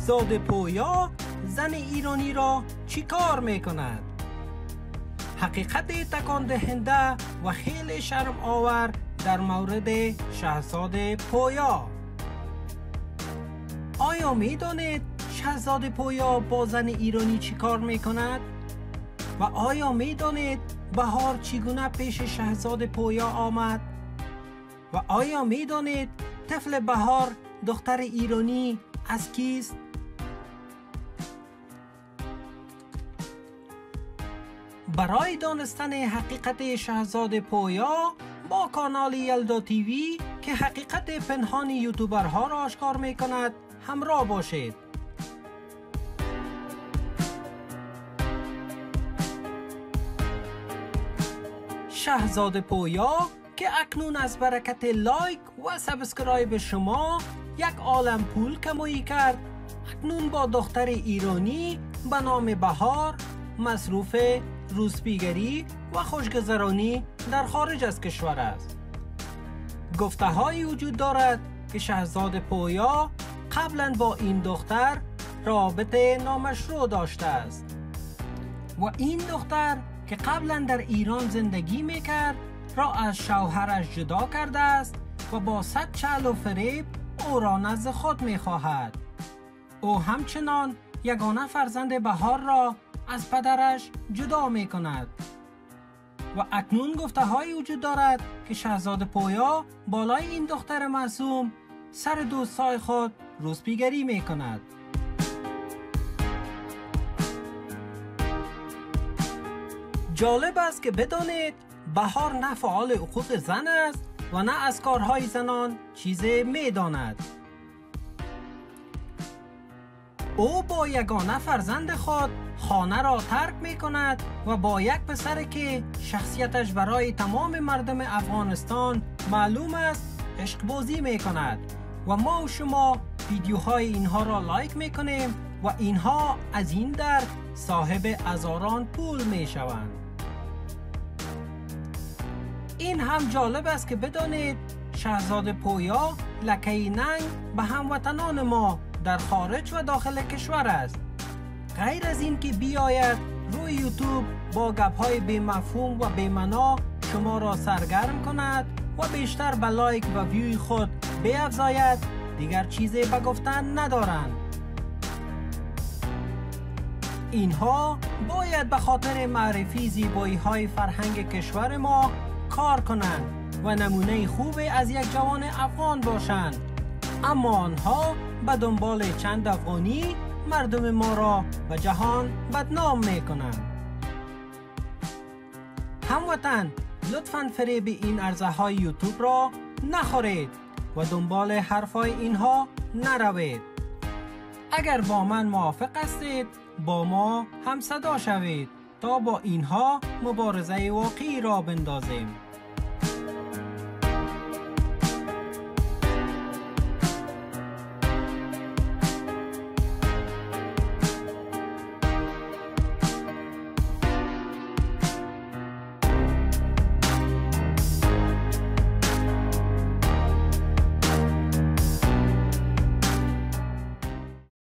شهزاده پویا زن ایرانی را چی کار میکند؟ حقیقت تکان دهنده و خیلی شرم آور در مورد شهزاده پویا. آیا میدانید شهزاده پویا با زن ایرانی چی کار میکند؟ و آیا میدانید بهار چگونه پیش شهزاده پویا آمد؟ و آیا میدانید طفل بهار دختر ایرانی از کیست؟ برای دانستن حقیقت شهزاده پویا با کانال یلدا تیوی که حقیقت پنهان یوتیوبرها را آشکار می کند همراه باشید. شهزاده پویا که اکنون از برکت لایک و سابسکرایب شما یک عالم پول کمایی کرد، اکنون با دختر ایرانی به نام بهار مصروف روسپیگری و خوشگذرانی در خارج از کشور است. گفته هایی وجود دارد که شهزاده پویا قبلا با این دختر رابطه نامشروع داشته است و این دختر که قبلا در ایران زندگی میکرد را از شوهرش جدا کرده است و با صد چل و فریب او را نزد خود میخواهد. او همچنان یگانه فرزند بهار را از پدرش جدا می کند و اکنون گفته هایی وجود دارد که شهزاده پویا بالای این دختر معصوم سر دوستای خود روسپیگری می کند. جالب است که بدانید بهار نه فعال حقوق زن است و نه از کارهای زنان چیزی می داند. او با یگانه فرزند خود خانه را ترک می کند و با یک پسر که شخصیتش برای تمام مردم افغانستان معلوم است عشق بازی می کند و ما و شما ویدیوهای اینها را لایک می کنیم و اینها از این در صاحب هزاران پول می شوند. این هم جالب است که بدانید شهزاده پویا لکه ننگ به هموطنان ما در خارج و داخل کشور است. غیر از این که بیاید روی یوتیوب با گپ‌های بی مفهوم و بی معنا شما را سرگرم کند و بیشتر به لایک و ویوی خود بیفزاید، دیگر چیزی به گفتن ندارند. اینها باید به خاطر معرفی زیبایی‌های فرهنگ کشور ما کار کنند و نمونه خوبی از یک جوان افغان باشند، اما آنها به دنبال چند افغانی مردم ما را و جهان بدنام می کنند. هموطن لطفاً فریب این ارزهای یوتیوب را نخورید و دنبال حرفای اینها نروید. اگر با من موافق هستید با ما هم صدا شوید تا با اینها مبارزه واقعی را بندازیم.